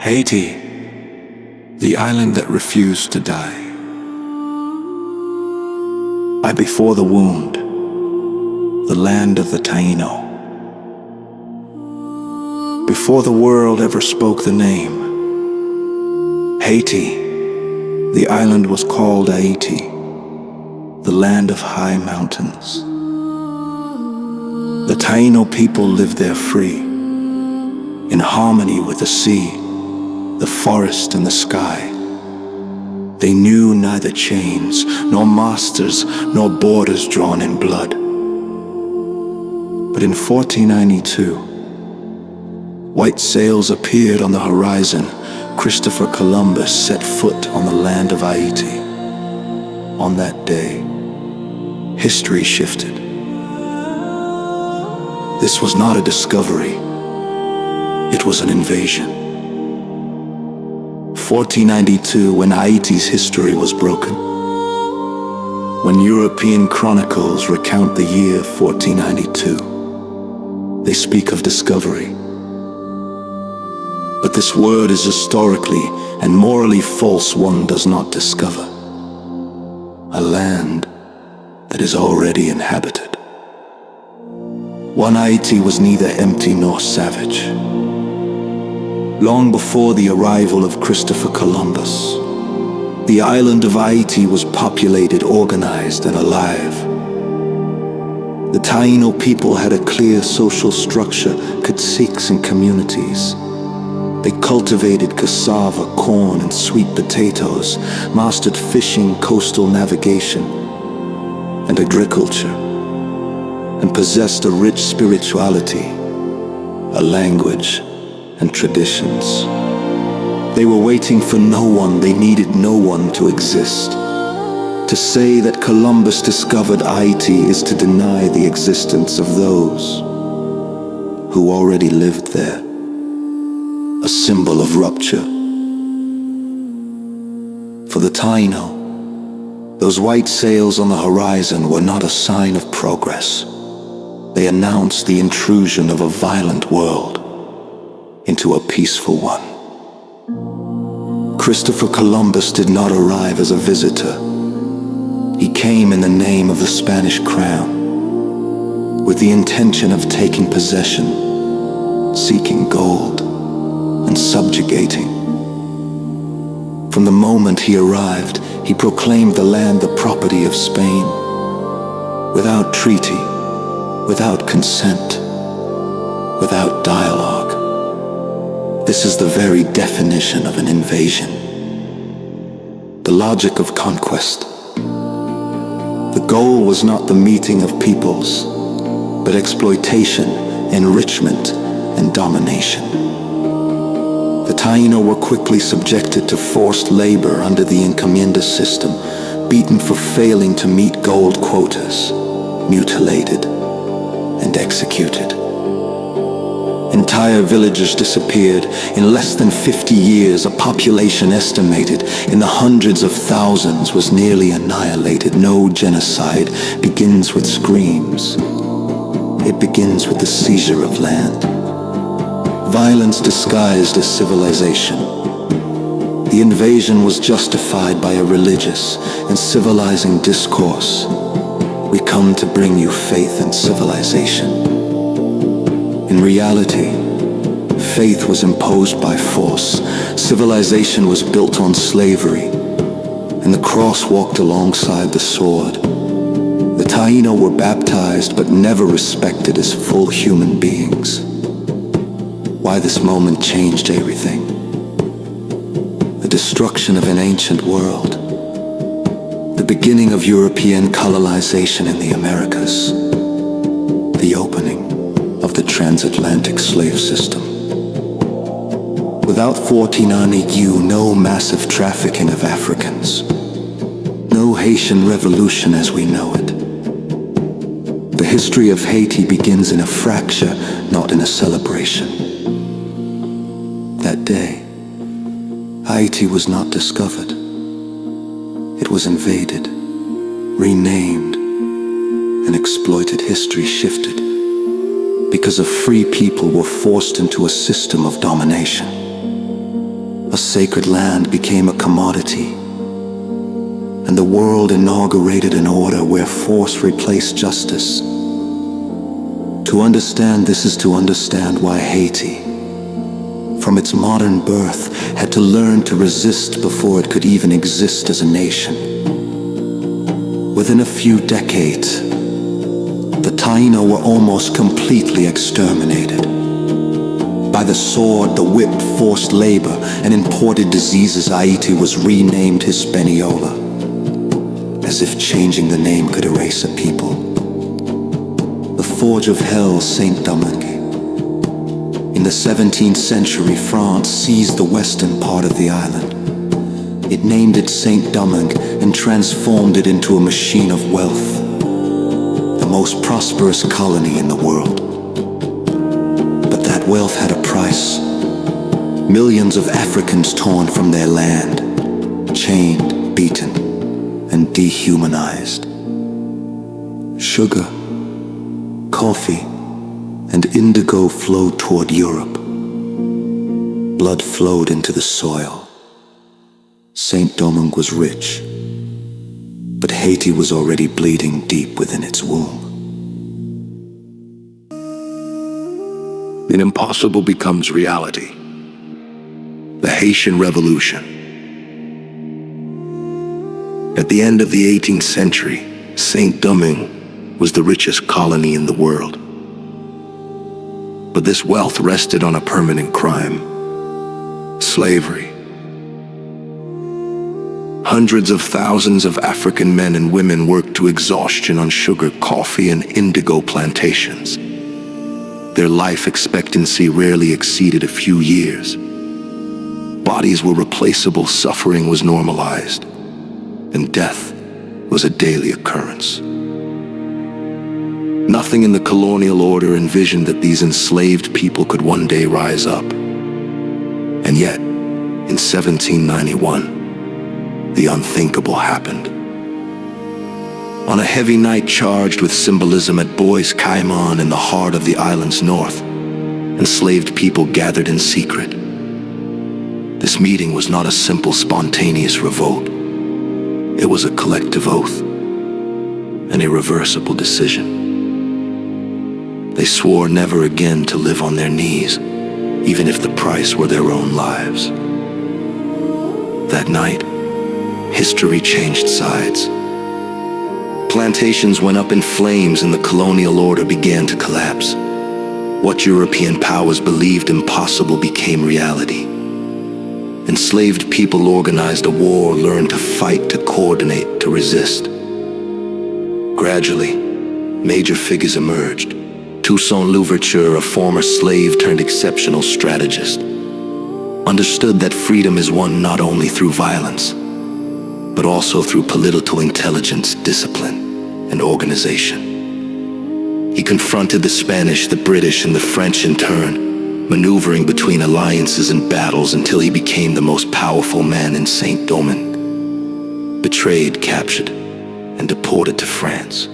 Haiti, the island that refused to die. I before the wound, the land of the Taino. Before the world ever spoke the name, Haiti, the island was called Haiti, the land of high mountains. The Taino people lived there free, in harmony with the sea, the forest and the sky. They knew neither chains, nor masters, nor borders drawn in blood. But in 1492, white sails appeared on the horizon. Christopher Columbus set foot on the land of Haiti. On that day, history shifted. This was not a discovery, it was an invasion. 1492, when Haiti's history was broken. When European chronicles recount the year 1492, they speak of discovery. But this word is historically and morally false. One does not discover a land that is already inhabited. One Haiti was neither empty nor savage. Long before the arrival of Christopher Columbus, the island of Haiti was populated, organized, and alive. The Taino people had a clear social structure, caciques and communities. They cultivated cassava, corn, and sweet potatoes, mastered fishing, coastal navigation, and agriculture, and possessed a rich spirituality, a language, and traditions. They were waiting for no one. They needed no one to exist. To say that Columbus discovered Haiti is to deny the existence of those who already lived there, a symbol of rupture. For the Taino, those white sails on the horizon were not a sign of progress. They announced the intrusion of a violent world into a peaceful one. Christopher Columbus did not arrive as a visitor. He came in the name of the Spanish crown, with the intention of taking possession, seeking gold, and subjugating. From the moment he arrived, he proclaimed the land the property of Spain, without treaty, without consent, without dialogue. This is the very definition of an invasion. The logic of conquest. The goal was not the meeting of peoples, but exploitation, enrichment, and domination. The Taino were quickly subjected to forced labor under the encomienda system, beaten for failing to meet gold quotas, mutilated, and executed. Entire villages disappeared. In less than 50 years, a population estimated in the hundreds of thousands was nearly annihilated. No genocide begins with screams. It begins with the seizure of land. Violence disguised as civilization. The invasion was justified by a religious and civilizing discourse. We come to bring you faith and civilization. In reality, faith was imposed by force. Civilization was built on slavery, and the cross walked alongside the sword. The Taino were baptized but never respected as full human beings. Why this moment changed everything. The destruction of an ancient world. The beginning of European colonization in the Americas. The opening of the transatlantic slave system. Without 1492, no massive trafficking of Africans. No Haitian Revolution as we know it. The history of Haiti begins in a fracture, not in a celebration. That day, Haiti was not discovered. It was invaded, renamed, and exploited. History shifted because a free people were forced into a system of domination. a sacred land became a commodity, and the world inaugurated an order where force replaced justice. To understand this is to understand why Haiti, from its modern birth, had to learn to resist before it could even exist as a nation. Within a few decades, the Taino were almost completely exterminated. By the sword, the whip, forced labor, and imported diseases, Haiti was renamed Hispaniola, as if changing the name could erase a people. The forge of hell, Saint Domingue. In the 17th century, France seized the western part of the island. It named it Saint Domingue and transformed it into a machine of wealth, the most prosperous colony in the world. But that wealth had a price. Millions of Africans torn from their land, chained, beaten, and dehumanized. Sugar, coffee, and indigo flowed toward Europe. Blood flowed into the soil. Saint Domingue was rich, but Haiti was already bleeding deep within its womb. The impossible becomes reality. The Haitian Revolution. At the end of the 18th century, Saint Domingue was the richest colony in the world. But this wealth rested on a permanent crime: slavery. Hundreds of thousands of African men and women worked to exhaustion on sugar, coffee, and indigo plantations. Their life expectancy rarely exceeded a few years. Bodies were replaceable, suffering was normalized, and death was a daily occurrence. Nothing in the colonial order envisioned that these enslaved people could one day rise up. And yet, in 1791, the unthinkable happened. On a heavy night charged with symbolism at Bois Caiman in the heart of the island's north, enslaved people gathered in secret. This meeting was not a simple, spontaneous revolt. It was a collective oath, an irreversible decision. They swore never again to live on their knees, even if the price were their own lives. That night, history changed sides. Plantations went up in flames and the colonial order began to collapse. What European powers believed impossible became reality. Enslaved people organized a war, learned to fight, to coordinate, to resist. Gradually, major figures emerged. Toussaint Louverture, a former slave turned exceptional strategist, understood that freedom is won not only through violence, but also through political intelligence, discipline, and organization. He confronted the Spanish, the British, and the French in turn, maneuvering between alliances and battles until he became the most powerful man in Saint Domingue. Betrayed, captured, and deported to France,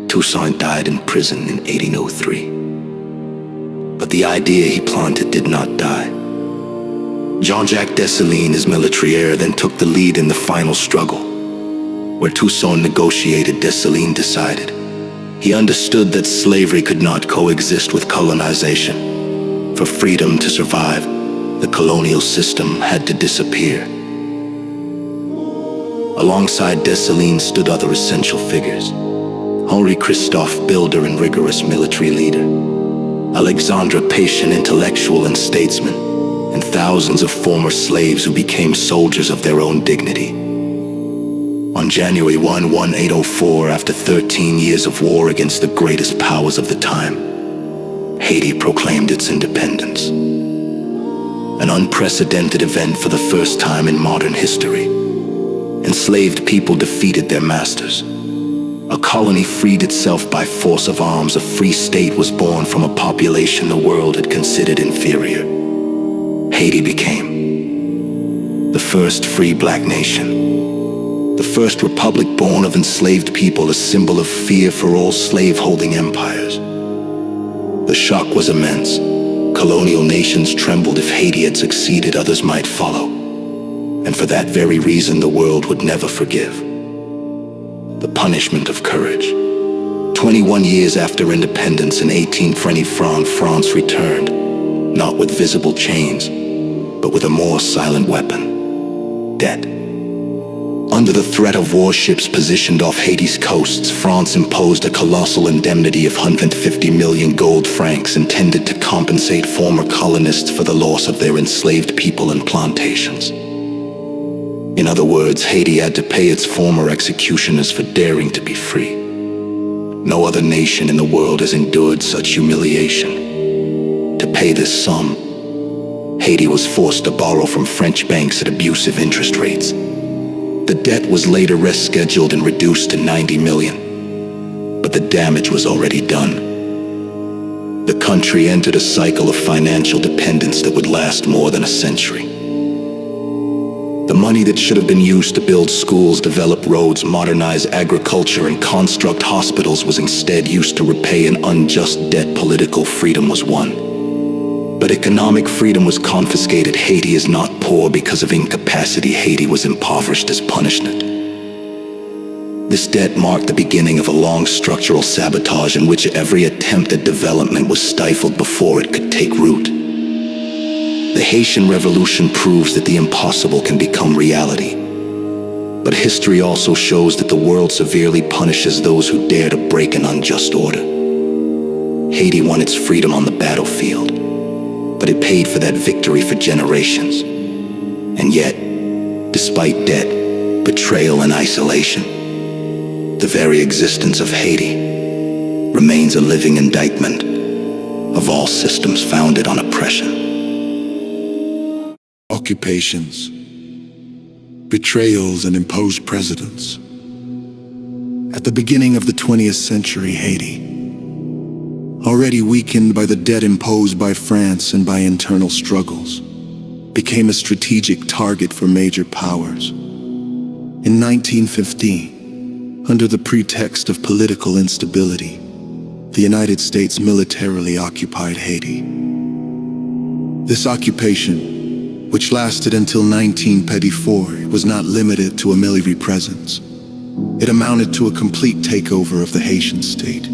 Toussaint died in prison in 1803. But the idea he planted did not die. Jean-Jacques Dessalines, his military heir, then took the lead in the final struggle. Where Toussaint negotiated, Dessalines decided. He understood that slavery could not coexist with colonization. For freedom to survive, the colonial system had to disappear. Alongside Dessalines stood other essential figures. Henri Christophe, builder and rigorous military leader. Alexandre, patient intellectual and statesman. And thousands of former slaves who became soldiers of their own dignity. On January 1, 1804, after 13 years of war against the greatest powers of the time, Haiti proclaimed its independence. An unprecedented event for the first time in modern history. Enslaved people defeated their masters. A colony freed itself by force of arms. A free state was born from a population the world had considered inferior. Haiti became the first free black nation, the first republic born of enslaved people, a symbol of fear for all slave-holding empires. The shock was immense. Colonial nations trembled if Haiti had succeeded, others might follow. And for that very reason, the world would never forgive. The punishment of courage. 21 years after independence in 1824, France returned, not with visible chains, but with a more silent weapon: debt. Under the threat of warships positioned off Haiti's coasts, France imposed a colossal indemnity of 150 million gold francs intended to compensate former colonists for the loss of their enslaved people and plantations. In other words, Haiti had to pay its former executioners for daring to be free. No other nation in the world has endured such humiliation. To pay this sum, Haiti was forced to borrow from French banks at abusive interest rates. The debt was later rescheduled and reduced to 90 million, but the damage was already done. The country entered a cycle of financial dependence that would last more than a century. The money that should have been used to build schools, develop roads, modernize agriculture, and construct hospitals was instead used to repay an unjust debt. Political freedom was won, but economic freedom was confiscated. Haiti is not poor because of incapacity. Haiti was impoverished as punishment. This debt marked the beginning of a long structural sabotage in which every attempt at development was stifled before it could take root. The Haitian Revolution proves that the impossible can become reality. But history also shows that the world severely punishes those who dare to break an unjust order. Haiti won its freedom on the battlefield, but it paid for that victory for generations. And yet, despite debt, betrayal, and isolation, the very existence of Haiti remains a living indictment of all systems founded on oppression. Occupations, betrayals, and imposed presidents. At the beginning of the 20th century, Haiti, already weakened by the debt imposed by France and by internal struggles, became a strategic target for major powers. In 1915, under the pretext of political instability, the United States militarily occupied Haiti. This occupation, which lasted until 1934, was not limited to a military presence. It amounted to a complete takeover of the Haitian state.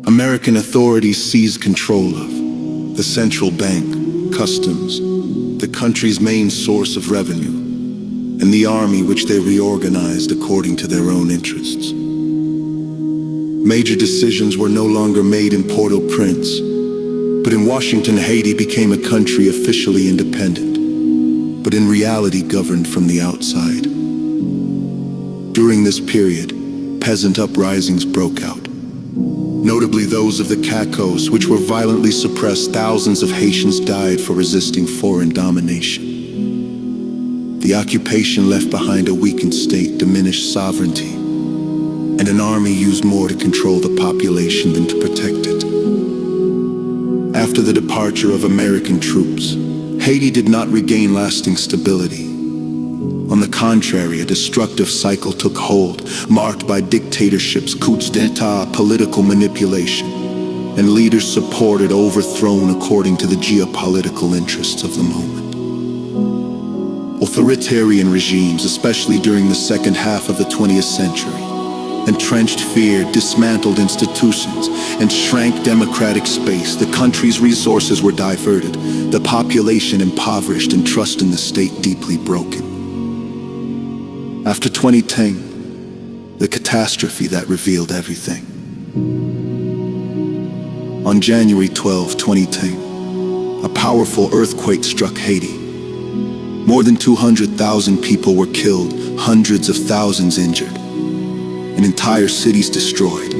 American authorities seized control of the central bank, customs, the country's main source of revenue, and the army, which they reorganized according to their own interests. Major decisions were no longer made in Port-au-Prince, but in Washington. Haiti became a country officially independent, but in reality governed from the outside. During this period, peasant uprisings broke out, notably those of the Cacos, which were violently suppressed. Thousands of Haitians died for resisting foreign domination. The occupation left behind a weakened state, diminished sovereignty, and an army used more to control the population than to protect it. After the departure of American troops, Haiti did not regain lasting stability. On the contrary, a destructive cycle took hold, marked by dictatorships, coups d'état, political manipulation, and leaders supported overthrown according to the geopolitical interests of the moment. Authoritarian regimes, especially during the second half of the 20th century, entrenched fear, dismantled institutions, and shrank democratic space. The country's resources were diverted, the population impoverished, and trust in the state deeply broken. After 2010, the catastrophe that revealed everything. On January 12, 2010, a powerful earthquake struck Haiti. More than 200,000 people were killed, hundreds of thousands injured, and entire cities destroyed.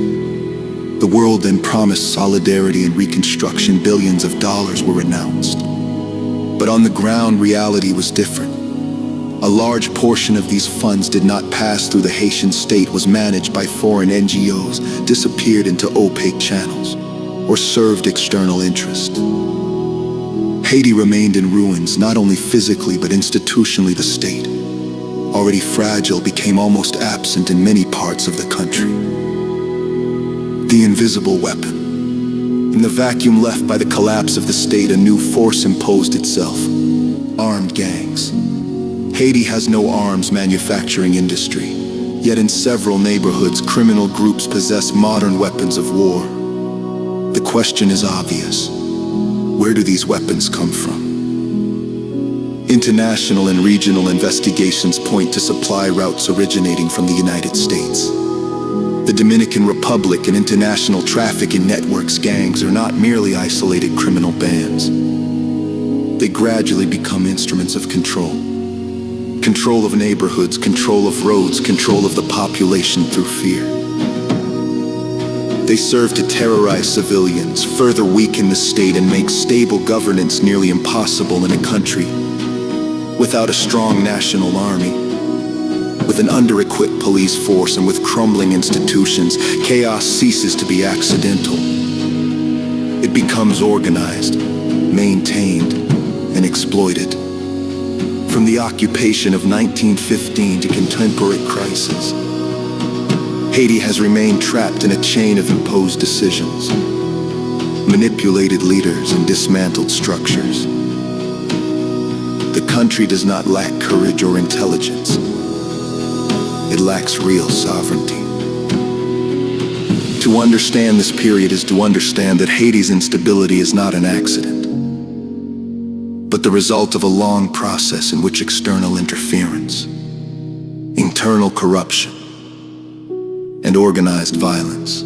The world then promised solidarity and reconstruction. Billions of dollars were announced. But on the ground, reality was different. A large portion of these funds did not pass through the Haitian state, was managed by foreign NGOs, disappeared into opaque channels, or served external interest. Haiti remained in ruins, not only physically but institutionally. The state, already fragile, became almost absent in many parts of the country. The invisible weapon. In the vacuum left by the collapse of the state, a new force imposed itself: armed gangs. Haiti has no arms manufacturing industry, yet in several neighborhoods, criminal groups possess modern weapons of war. The question is obvious: where do these weapons come from? International and regional investigations point to supply routes originating from the United States. The Dominican Republic and international trafficking networks gangs are not merely isolated criminal bands. They gradually become instruments of control. Control of neighborhoods, control of roads, control of the population through fear. They serve to terrorize civilians, further weaken the state, and make stable governance nearly impossible in a country without a strong national army. With an under-equipped police force and with crumbling institutions, chaos ceases to be accidental. It becomes organized, maintained, and exploited. From the occupation of 1915 to contemporary crisis, Haiti has remained trapped in a chain of imposed decisions, manipulated leaders, and dismantled structures. The country does not lack courage or intelligence. It lacks real sovereignty. To understand this period is to understand that Haiti's instability is not an accident, but the result of a long process in which external interference, internal corruption, and organized violence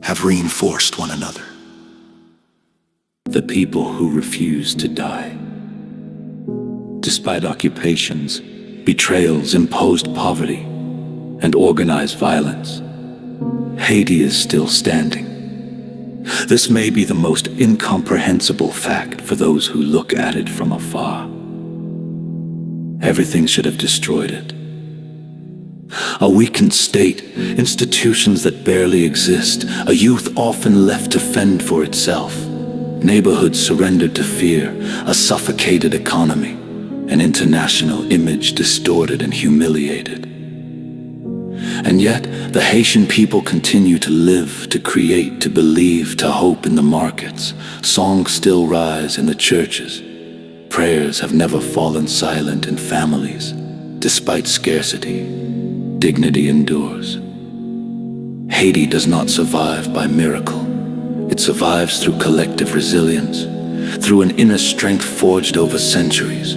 have reinforced one another. The people who refuse to die. Despite occupations, betrayals, imposed poverty, and organized violence, Haiti is still standing. This may be the most incomprehensible fact for those who look at it from afar. Everything should have destroyed it. A weakened state, institutions that barely exist, a youth often left to fend for itself, neighborhoods surrendered to fear, a suffocated economy, an international image distorted and humiliated. And yet, the Haitian people continue to live, to create, to believe, to hope in the markets. Songs still rise in the churches. Prayers have never fallen silent in families. Despite scarcity, dignity endures. Haiti does not survive by miracle. It survives through collective resilience, through an inner strength forged over centuries.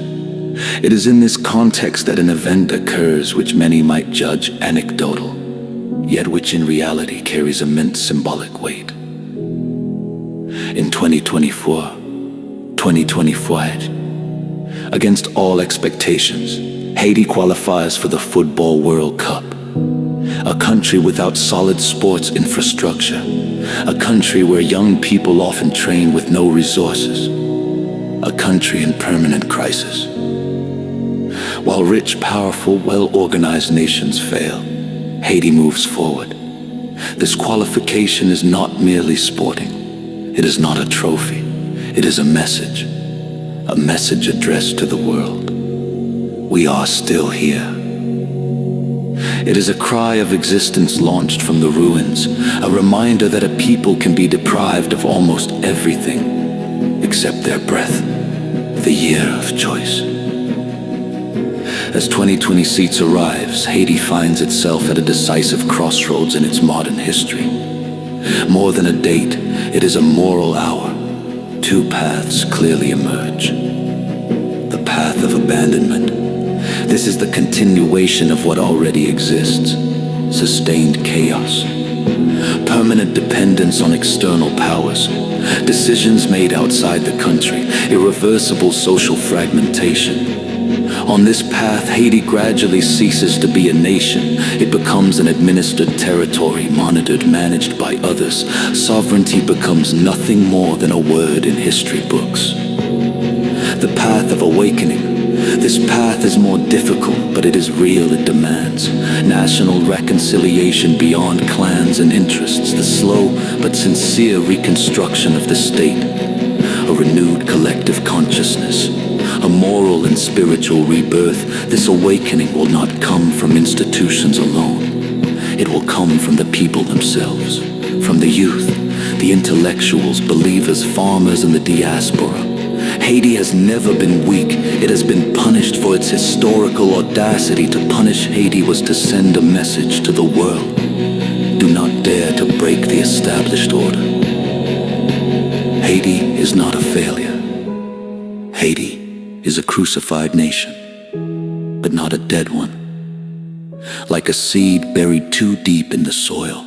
It is in this context that an event occurs which many might judge anecdotal, yet which in reality carries immense symbolic weight. In 2025, against all expectations, Haiti qualifies for the Football World Cup. A country without solid sports infrastructure, a country where young people often train with no resources, a country in permanent crisis. While rich, powerful, well-organized nations fail, Haiti moves forward. This qualification is not merely sporting. It is not a trophy. It is a message addressed to the world. We are still here. It is a cry of existence launched from the ruins, a reminder that a people can be deprived of almost everything except their breath, the year of choice. As 2026 arrives, Haiti finds itself at a decisive crossroads in its modern history. More than a date, it is a moral hour. Two paths clearly emerge. The path of abandonment. This is the continuation of what already exists. Sustained chaos. Permanent dependence on external powers. Decisions made outside the country. Irreversible social fragmentation. On this path, Haiti gradually ceases to be a nation. It becomes an administered territory, monitored, managed by others. Sovereignty becomes nothing more than a word in history books. The path of awakening. This path is more difficult, but it is real. It demands national reconciliation beyond clans and interests, the slow but sincere reconstruction of the state, a renewed collective consciousness, a moral and spiritual rebirth. This awakening will not come from institutions alone. It will come from the people themselves, from the youth, the intellectuals, believers, farmers, and the diaspora. Haiti has never been weak. It has been punished for its historical audacity. To punish Haiti was to send a message to the world. Do not dare to break the established order. Haiti is not a failure. Haiti is a crucified nation, but not a dead one. Like a seed buried too deep in the soil,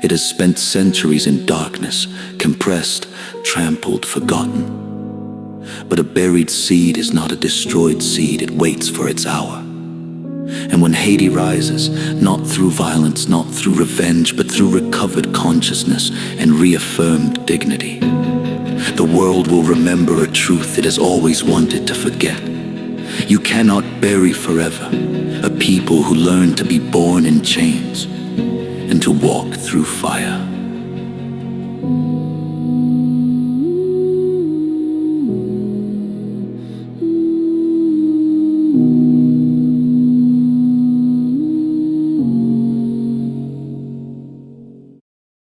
it has spent centuries in darkness, compressed, trampled, forgotten. But a buried seed is not a destroyed seed, it waits for its hour. And when Haiti rises, not through violence, not through revenge, but through recovered consciousness and reaffirmed dignity, the world will remember a truth it has always wanted to forget. You cannot bury forever a people who learn to be born in chains and to walk through fire.